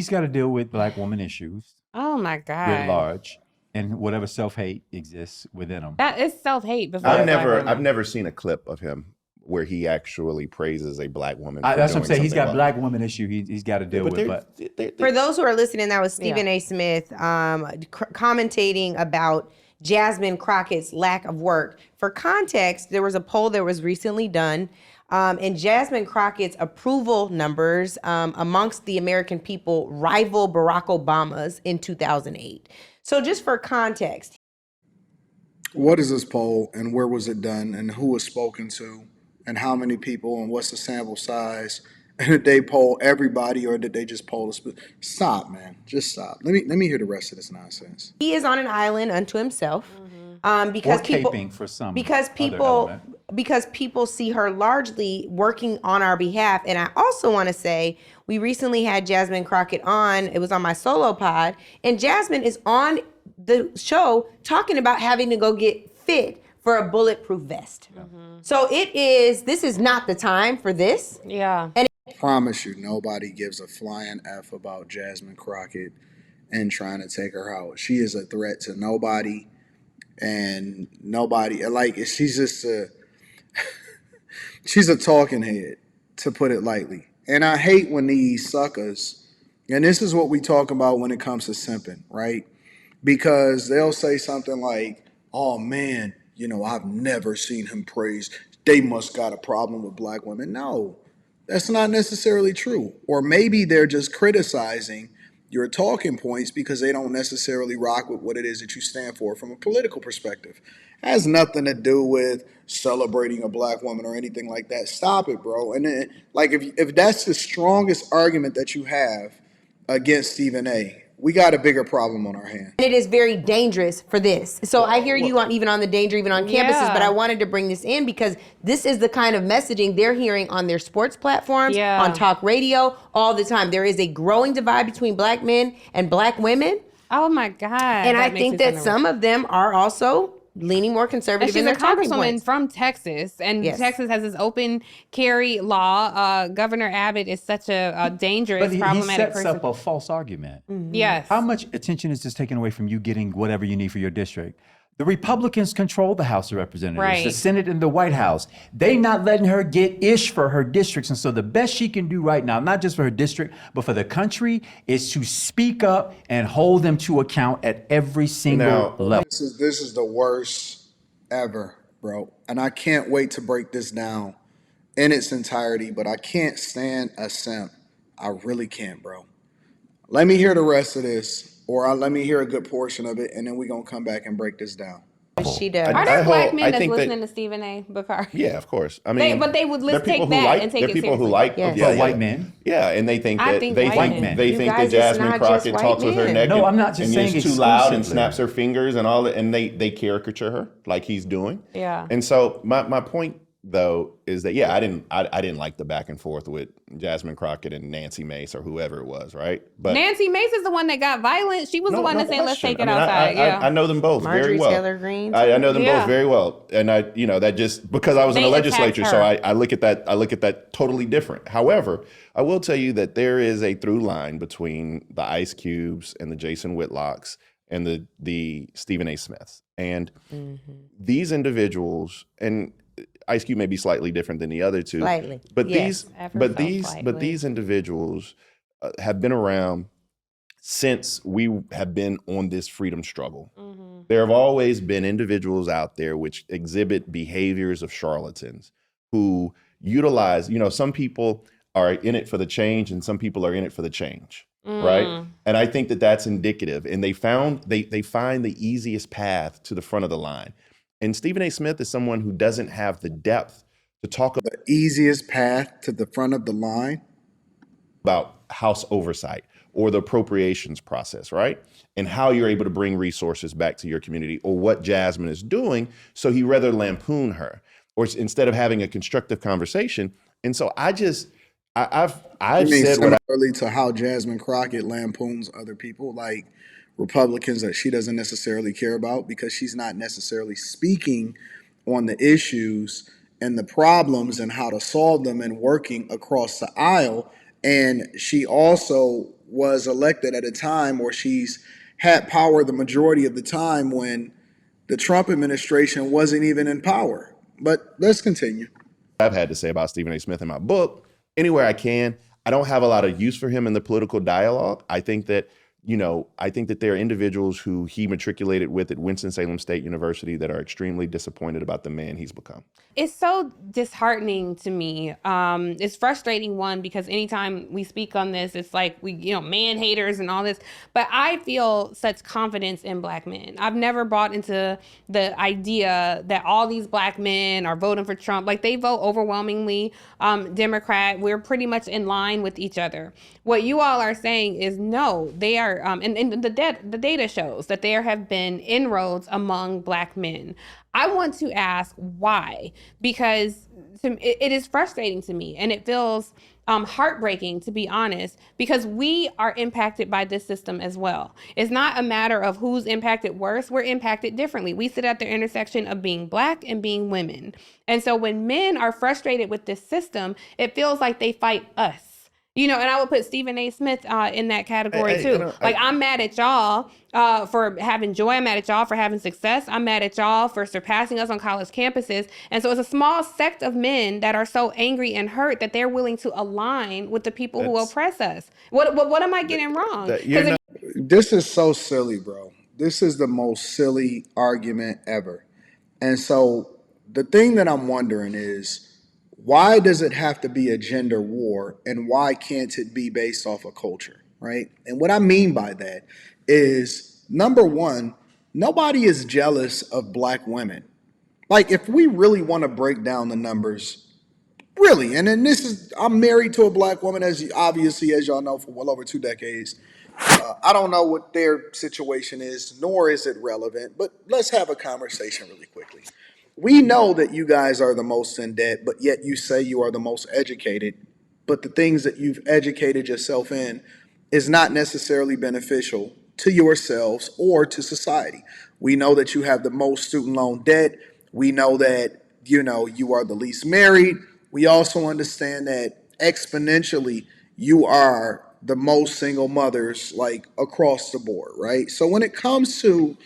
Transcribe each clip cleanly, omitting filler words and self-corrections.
he's got to deal with black woman issues Oh my writ God. large, and whatever self-hate exists within him. That is self-hate before I've a black never woman. I've never seen a clip of him where he actually praises a black woman. For That's what I'm doing saying. He's something got black woman issue he's got to deal with. But For those who are listening, that was Stephen A. Smith commentating about Jasmine Crockett's lack of work. For context, there was a poll that was recently done, and Jasmine Crockett's approval numbers amongst the American people rival Barack Obama's in 2008. So just for context. What is this poll and where was it done and who was spoken to and how many people and what's the sample size? And did they poll everybody or did they just poll us? Stop, man. Just stop. Let me hear the rest of this nonsense. He is on an island unto himself. because people for some because people see her largely working on our behalf. And I also want to say we recently had Jasmine Crockett on. It was on my solo pod, and Jasmine is on the show talking about having to go get fit for a bulletproof vest. So this is not the time for this. Yeah. And I promise you, nobody gives a flying F about Jasmine Crockett and trying to take her out. She is a threat to nobody, and nobody, like, she's just she's a talking head, to put it lightly. And I hate when these suckers, and this is what we talk about when it comes to simping, right? Because they'll say something like, oh man, I've never seen him praise. They must got a problem with black women. No, that's not necessarily true. Or maybe they're just criticizing your talking points because they don't necessarily rock with what it is that you stand for from a political perspective. It has nothing to do with celebrating a black woman or anything like that. Stop it, bro. And then, like, if that's the strongest argument that you have against Stephen A., we got a bigger problem on our hands. it is very dangerous for this. So I hear you even on the danger, even on campuses, but I wanted to bring this in because this is the kind of messaging they're hearing on their sports platforms, on talk radio, all the time. There is a growing divide between black men and black women. Oh my God. And I think that some of them are also leaning more conservative in their talking points. She's a congresswoman from Texas, and Texas has this open carry law. Governor Abbott is such a dangerous, problematic person. He sets up a false argument. Yes. How much attention is this taken away from you getting whatever you need for your district? The Republicans control the House of Representatives, the Senate and the White House. They not letting her get ish for her districts. And so the best she can do right now, not just for her district, but for the country, is to speak up and hold them to account at every single level. This is the worst ever, bro. And I can't wait to break this down in its entirety, but I can't stand a simp. I really can't, bro. Let me hear the rest of this. Or let me hear a good portion of it, and then we're going to come back and break this down. She does. Are there black men that's listening to Stephen A. Bakari? Yeah, of course. I mean, but they would take that and take it seriously. There are people who like white men. Yeah, and they think that they think that Jasmine Crockett talks with her neck. No, I'm not just saying it's too loud and snaps her fingers and all that, and they caricature her like he's doing. Yeah. And so my point though is that I didn't like the back and forth with Jasmine Crockett and Nancy Mace or whoever it was, right? But Nancy Mace is the one that got violent. She was the one that said, "Let's take it outside." I know them both very well. Taylor Greene. I know them both very well, and that just because I was in the legislature, so I look at that totally different. However, I will tell you that there is a through line between the Ice Cubes and the Jason Whitlocks and the Stephen A. Smiths, and these individuals and. Ice Cube may be slightly different than the other two, but these individuals have been around since we have been on this freedom struggle. There have always been individuals out there which exhibit behaviors of charlatans who utilize, some people are in it for the change and some people are in it for the change, right? And I think that that's indicative. And they find the easiest path to the front of the line. And Stephen A. Smith is someone who doesn't have the depth to talk about the easiest path to the front of the line about House oversight or the appropriations process, right? And how you're able to bring resources back to your community or what Jasmine is doing. So he rather lampoon her or instead of having a constructive conversation. And so I've said similarly to how Jasmine Crockett lampoons other people, like Republicans that she doesn't necessarily care about because she's not necessarily speaking on the issues and the problems and how to solve them and working across the aisle. And she also was elected at a time, or she's had power the majority of the time when the Trump administration wasn't even in power. But let's continue. I've had to say about Stephen A. Smith in my book, anywhere I can. I don't have a lot of use for him in the political dialogue. I think that there are individuals who he matriculated with at Winston-Salem State University that are extremely disappointed about the man he's become. It's so disheartening to me. It's frustrating, one, because anytime we speak on this, it's like man haters and all this. But I feel such confidence in Black men. I've never bought into the idea that all these Black men are voting for Trump. Like, they vote overwhelmingly Democrat. We're pretty much in line with each other. What you all are saying is no, they are, and the data shows that there have been inroads among Black men. I want to ask why, because it is frustrating to me, and it feels heartbreaking, to be honest, because we are impacted by this system as well. It's not a matter of who's impacted worse. We're impacted differently. We sit at the intersection of being Black and being women. And so when men are frustrated with this system, it feels like they fight us. And I would put Stephen A. Smith in that category too. I'm mad at y'all for having joy. I'm mad at y'all for having success. I'm mad at y'all for surpassing us on college campuses. And so it's a small sect of men that are so angry and hurt that they're willing to align with the people who oppress us. What am I getting wrong? This is so silly, bro. This is the most silly argument ever. And so the thing that I'm wondering is, why does it have to be a gender war, and why can't it be based off of culture, right? And what I mean by that is, number one, nobody is jealous of Black women. Like, if we really want to break down the numbers, really, and then I'm married to a Black woman, as y'all know, for well over 2 decades. I don't know what their situation is, nor is it relevant, but let's have a conversation really quickly. We know that you guys are the most in debt, but yet you say you are the most educated. But the things that you've educated yourself in is not necessarily beneficial to yourselves or to society. We know that you have the most student loan debt. We know that, you are the least married. We also understand that exponentially you are the most single mothers, like, across the board, right? So when it comes to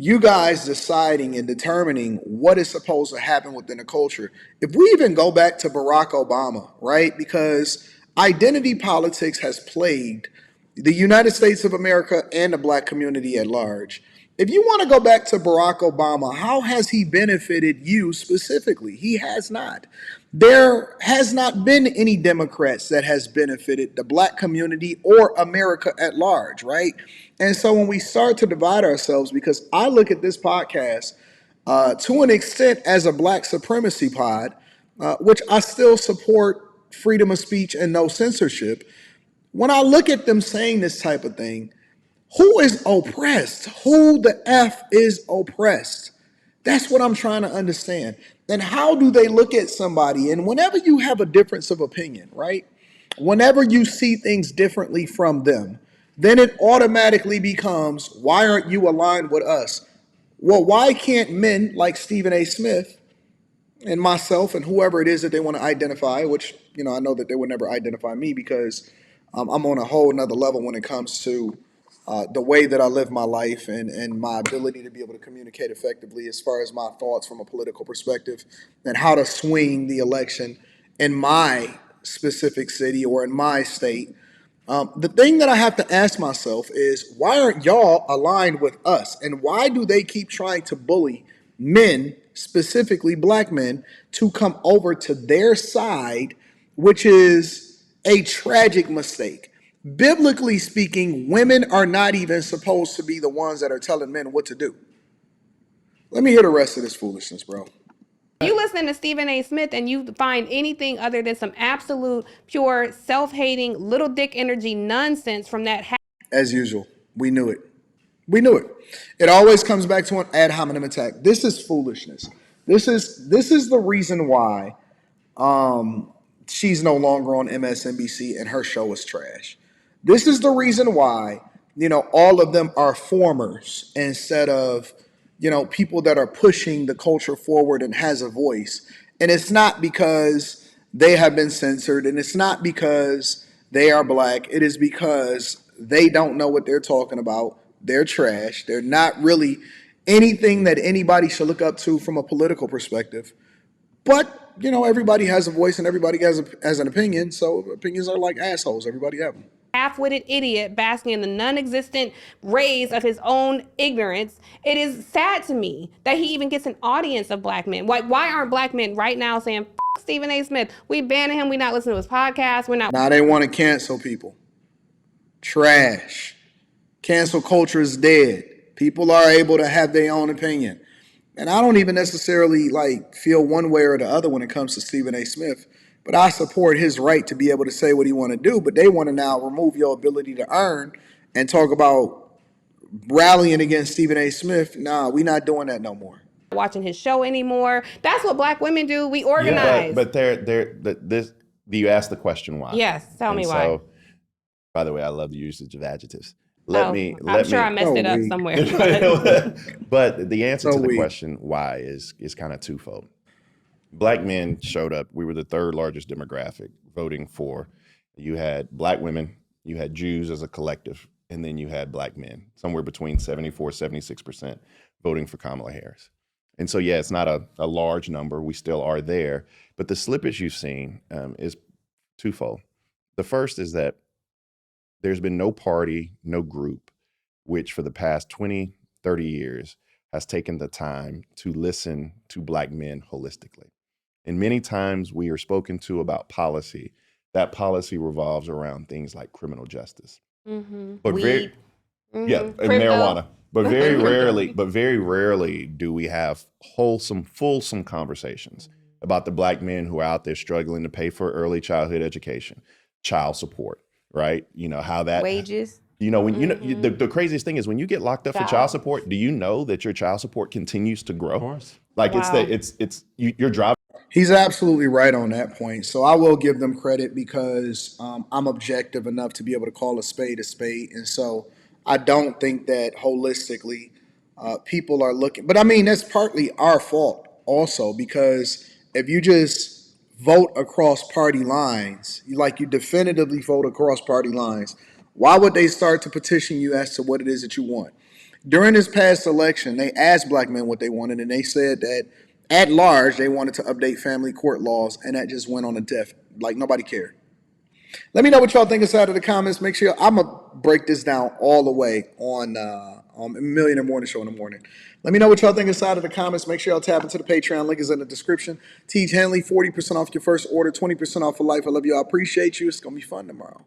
you guys deciding and determining what is supposed to happen within a culture, if we even go back to Barack Obama, right? Because identity politics has plagued the United States of America and the Black community at large. If you want to go back to Barack Obama, how has he benefited you specifically? He has not. There has not been any Democrats that has benefited the Black community or America at large, right? And so when we start to divide ourselves, because I look at this podcast to an extent as a Black supremacy pod, which I still support freedom of speech and no censorship. When I look at them saying this type of thing, who is oppressed? Who the F is oppressed? That's what I'm trying to understand. And how do they look at somebody? And whenever you have a difference of opinion, right? Whenever you see things differently from them, then it automatically becomes, why aren't you aligned with us? Well, why can't men like Stephen A. Smith and myself and whoever it is that they want to identify, which, I know that they would never identify me because I'm on a whole nother level when it comes to the way that I live my life and my ability to be able to communicate effectively as far as my thoughts from a political perspective and how to swing the election in my specific city or in my state. The thing that I have to ask myself is, why aren't y'all aligned with us? And why do they keep trying to bully men, specifically Black men, to come over to their side, which is a tragic mistake? Biblically speaking, women are not even supposed to be the ones that are telling men what to do. Let me hear the rest of this foolishness, bro. You listen to Stephen A. Smith and you find anything other than some absolute, pure, self-hating, little dick energy nonsense from that. As usual, we knew it. We knew it. It always comes back to an ad hominem attack. This is foolishness. This is the reason why she's no longer on MSNBC and her show is trash. This is the reason why, all of them are formers instead of, people that are pushing the culture forward and has a voice. And it's not because they have been censored, and it's not because they are black. It is because they don't know what they're talking about. They're trash. They're not really anything that anybody should look up to from a political perspective. But, everybody has a voice and everybody has an opinion. So opinions are like assholes. Everybody have them. Half-witted idiot basking in the non-existent rays of his own ignorance. It is sad to me that he even gets an audience of black men. Why aren't black men right now saying, F Stephen A. Smith, we banning him, we not listening to his podcast, we're not. Now they want to cancel people. Trash. Cancel culture is dead. People are able to have their own opinion. And I don't even necessarily feel one way or the other when it comes to Stephen A. Smith. But I support his right to be able to say what he want to do. But they want to now remove your ability to earn and talk about rallying against Stephen A. Smith. Nah, we not doing that no more. Watching his show anymore. That's what black women do. We organize. Yeah, but you asked the question why. Yes, tell me why. So, by the way, I love the usage of adjectives. I'm sure I messed it up somewhere. But the answer to the question why is kind of twofold. Black men showed up. We were the third largest demographic voting for. You had black women, you had Jews as a collective, and then you had black men, somewhere between 74, 76% voting for Kamala Harris. And so, yeah, it's not a large number. We still are there. But the slippage you've seen is twofold. The first is that there's been no party, no group, which for the past 20, 30 years has taken the time to listen to black men holistically. And many times we are spoken to about policy. That policy revolves around things like criminal justice. Mm-hmm. But weed. and marijuana. But very rarely do we have fulsome conversations about the black men who are out there struggling to pay for early childhood education, child support, right? How that wages. When the craziest thing is when you get locked up for child support, do you know that your child support continues to grow? Of course. You're driving. He's absolutely right on that point. So I will give them credit because I'm objective enough to be able to call a spade. And so I don't think that holistically people are looking. But I mean, that's partly our fault also, because if you just vote across party lines, you definitively vote across party lines, why would they start to petition you as to what it is that you want? During this past election, they asked black men what they wanted, and they said that at large, they wanted to update family court laws, and that just went on a death. Nobody cared. Let me know what y'all think inside of the comments. Make sure I'm going to break this down all the way on Millionaire Morning Show in the morning. Let me know what y'all think inside of the comments. Make sure y'all tap into the Patreon. Link is in the description. Teach Henley, 40% off your first order, 20% off for life. I love you. I appreciate you. It's going to be fun tomorrow.